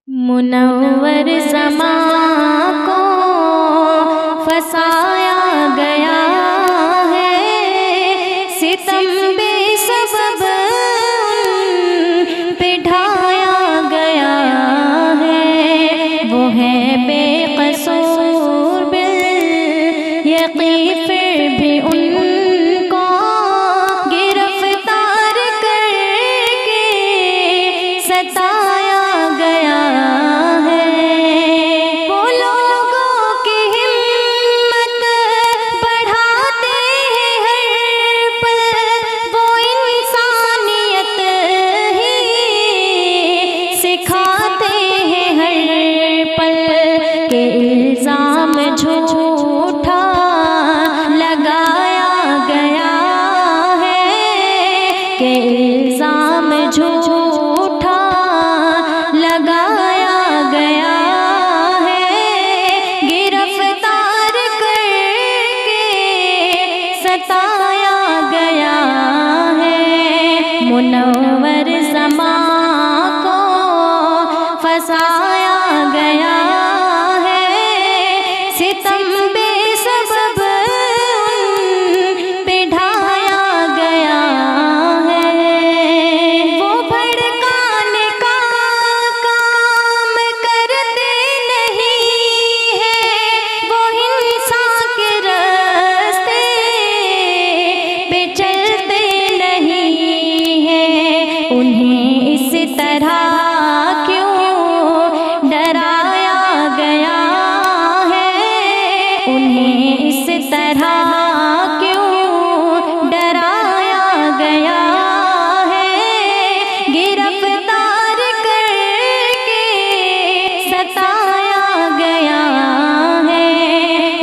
منور زمان کو فسایا گیا ہے، ستم بے سبب پہ ڈھایا گیا ہے، وہ ہے بے قصور بالیقین پھر بھی ان کو گرفتار کر کے ستایا گیا ہے۔ وہ لوگوں کی ہمت بڑھاتے ہیں ہر پل، وہ انسانیت ہی سکھاتے ہیں ہر پل، کہ الزام جھوٹا لگایا گیا ہے، کہ الزام جھوٹا لگایا گیا ہے، گرفتار کر کے ستایا گیا ہے، منور زمان کو فسایا گیا ہے، ستم بے سبب پہ ڈھایا گیا ہے۔ وہ بھڑکانے کا کام کرتے نہیں ہیں، وہ انسان کے راستے پہ چلتے نہیں ہیں، انہیں اس طرح کیوں ڈرایا گیا ہے، انہیں اس طرح کیوں ڈرایا گیا ہے، گرفتار کر کے ستایا گیا ہے،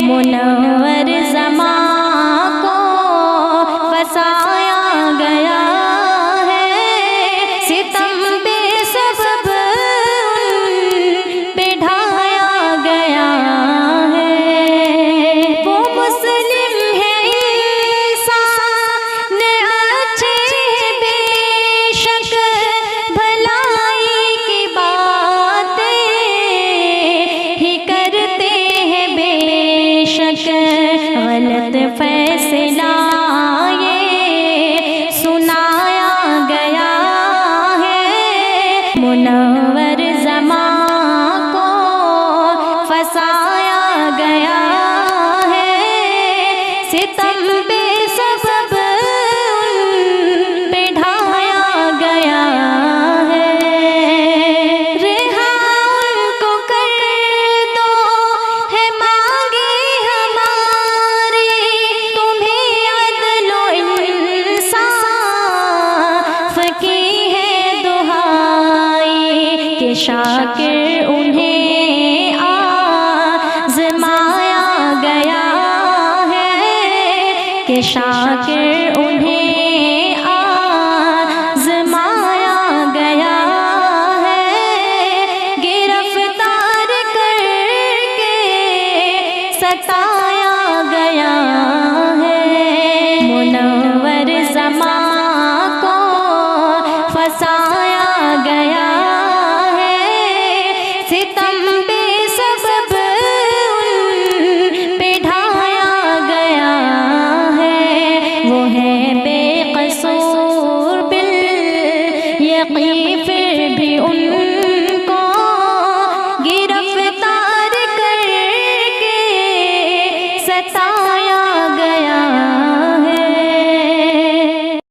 منور زمان کو فسایا گیا ہے، ستم بے سبب پہ ڈھایا گیا ہے۔ وہ مسلم ہے انسان اچھے ہیں بے شک، بھلائی کی باتیں ہی کرتے ہیں بے شک، غلط فیصلہ یہ سنایا گیا ہے، منور زمان کو فسایا گیا ہے، ستم بے سبب پہ ڈھایا گیا ہے۔ رہا ان کو کر دو ہے مانگے ہماری، تمہیں عدل و انصاف کی ہے دہائی، کہ شاکر انہیں آزمایا گیا ہے، کہ شاکر انہیں آزمایا گیا ہے، گرفتار کر کے ستایا